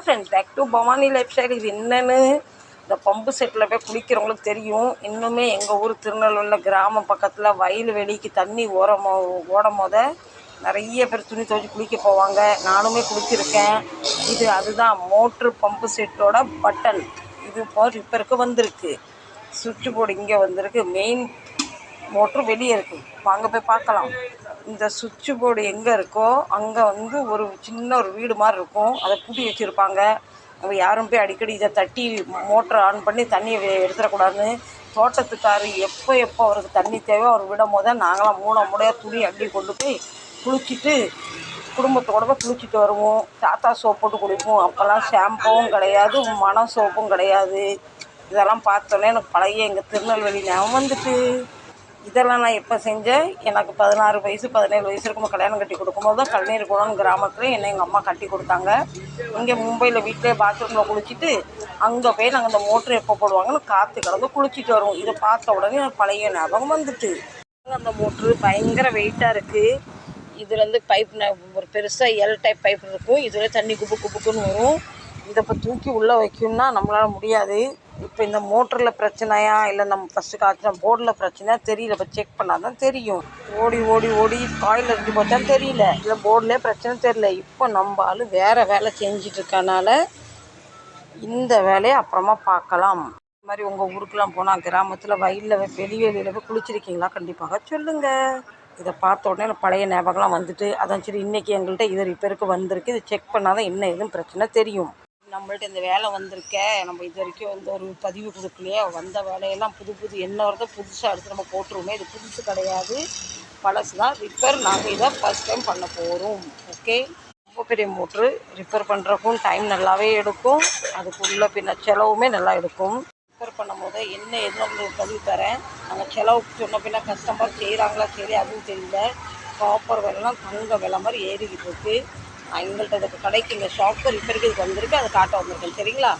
Friends, back to Bhavani life style. இது என்னென்னு இந்த பம்பு செட்டில் போய் குளிக்கிறவங்களுக்கு தெரியும். இன்னுமே எங்கள் ஊர் திருநெல்வேலியில் கிராமம் பக்கத்தில் வயல் வெளிக்கு தண்ணி ஓடும் போத நிறைய பேர் துணி துவைச்சி குளிக்க போவாங்க. நானுமே குளிச்சிருக்கேன். அதுதான் மோட்ரு பம்பு செட்டோட பட்டன். இது இப்போ ரிப்பேருக்கு வந்திருக்கு. சுவிட்சு போர்டு இங்கே வந்திருக்கு. மெயின் மோட்ரு வெளியே இருக்குது. வாங்க போய் பார்க்கலாம். இந்த சுவிட்சு போர்டு எங்கே இருக்கோ அங்கே ஒரு சின்ன வீடு மாதிரி இருக்கும். அதை பூட்டி வச்சுருப்பாங்க. நம்ம யாரும் போய் அடிக்கடி இதை தட்டி மோட்டரை ஆன் பண்ணி தண்ணியை எடுத்துடக்கூடாதுன்னு தோட்டத்துக்கார் எப்போ அவருக்கு தண்ணி தேவை அவர் விடும் போது நாங்களாம் மூடையாக துணி அள்ளி கொண்டு போய் குளிச்சுட்டு குடும்பத்தோட போய் குளிச்சுட்டு வருவோம். தாத்தா சோப் போட்டு குளிப்போம். அப்போல்லாம் ஷாம்புவும் கிடையாது, மணம் சோப்பும் கிடையாது. இதெல்லாம் பார்த்தோன்னே எனக்கு பழைய எங்கள் திருநெல்வேலி ஞாபகம் வந்துட்டு. இதெல்லாம் நான் எப்போ செஞ்சேன்? எனக்கு 16 வயசு 17 வயசு இருக்கும்போது கல்யாணம் கட்டி கொடுக்கும்போது தான் கல்லீர் குளம் கிராமத்தில் என்னை எங்கள் அம்மா கட்டி கொடுத்தாங்க. இங்கே மும்பையில் வீட்டிலே பாத்ரூமில் குளிச்சுட்டு அங்கே போய் நாங்கள் இந்த மோட்ரு எப்போ போடுவாங்கன்னு காற்று கலந்து குளிச்சுட்டு வருவோம். இதை பார்த்த உடனே எனக்கு பழைய ஞாபகம் வந்துட்டு. அந்த மோட்ரு பயங்கர வெயிட்டாக இருக்குது. இதுலேருந்து பைப் ஒரு பெருசாக எல் டைப் பைப் இருக்கும். இதில் தண்ணி குப்புக்குன்னு வரும். இதை இப்போ தூக்கி உள்ளே வைக்கணும்னா நம்மளால் முடியாது. இப்போ இந்த மோட்டரில் பிரச்சனையா இல்லை நம்ம ஃபஸ்ட்டு காய்ச்சின போர்டில் பிரச்சனையா தெரியல. இப்போ செக் பண்ணால் தான் தெரியும். ஓடி காயில் இருந்து பார்த்தா தெரியல. இல்லை போர்டிலே பிரச்சனை தெரியல. இப்போ நம்ம ஆள் வேறு வேலை செஞ்சுட்டு இருக்கனால இந்த வேலையை அப்புறமா பார்க்கலாம். இந்த மாதிரி உங்கள் ஊருக்கெலாம் போனால் கிராமத்தில் வயலில் வெளியில் போய் குளிச்சிருக்கீங்களா? கண்டிப்பாக சொல்லுங்கள். இதை பார்த்த உடனே பழைய ஞாபகம்லாம் வந்துட்டு அதான் சரி இன்றைக்கி எங்கள்கிட்ட இது ரிப்பேருக்கு வந்திருக்கு. இது செக் பண்ணால் தான் என்ன எதுவும் பிரச்சனை தெரியும். நம்மள்ட்ட இந்த வேலை வந்திருக்கே, நம்ம இது வரைக்கும் ஒரு பதிவு கொடுக்கலையே, வந்த வேலையெல்லாம் புது என்ன வருதோ புதுசாக எடுத்து நம்ம போட்டுருவோமே. இது புதுசு கிடையாது, பழசு தான். ரிப்பேர் நாங்கள் இதை ஃபஸ்ட் டைம் பண்ண போகிறோம். ஓகே, ரொம்ப பெரிய மோட்ரு. ரிப்பேர் பண்ணுறக்கும் டைம் நல்லாவே எடுக்கும். அதுக்குள்ளே பின்ன செலவுமே நல்லா எடுக்கும். ரிப்பேர் பண்ணும் போது என்ன எதுவும் பதிவு தரேன். நாங்கள் செலவுக்கு சொன்ன பின்ன கஸ்டமர் செய்கிறாங்களா சரி அதுவும் தெரியல. காப்பர் விலைலாம் தங்க விலை மாதிரி ஏறிக்கிட்டு இருக்குது. எங்கள்கிட்ட இதுக்கு கடைக்கு இந்த ஷாப்பு ரிப்பேருக்கு இதுக்கு வந்திருக்கு, அதை காட்ட வந்திருக்கேன். சரிங்களா?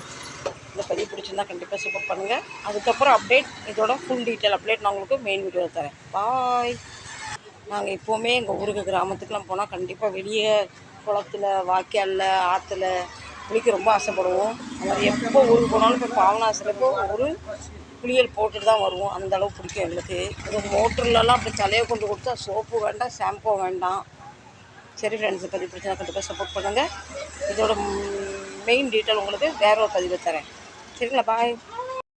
இந்த பதிவு பிடிச்சிருந்தா கண்டிப்பாக சப்போர்ட் பண்ணுங்கள். அதுக்கப்புறம் அப்டேட் இதோட ஃபுல் டீட்டெயில் அப்டேட் நான் உங்களுக்கு மெயின் வீடியோவில் தரேன். பாய். நாங்கள் எப்போவுமே எங்கள் ஊருக்கு கிராமத்துக்குலாம் போனால் கண்டிப்பாக வெளியே குளத்தில் வாய்க்காலில் ஆற்றுல குளிக்க ரொம்ப ஆசைப்படுவோம். அது மாதிரி எப்போ ஊருக்கு போனாலும் இப்போ பாவனாசில் ஒரு குளியல் போட்டுட்டு தான் வருவோம். அந்தளவு பிடிக்கும் எங்களுக்கு. அது மோட்டர்லலாம் அப்படி தலையை கொண்டு கொடுத்தா சோப்பு வேண்டாம், ஷாம்பு வேண்டாம். சரி ஃப்ரெண்ட்ஸு, பதிவு பிரச்சனை கண்டிப்பாக சப்போர்ட் பண்ணுங்கள். இதோட மெயின் டீட்டெயில் உங்களுக்கு வேற ஒரு பதிவு தரேன். சரிங்களா? பாய்.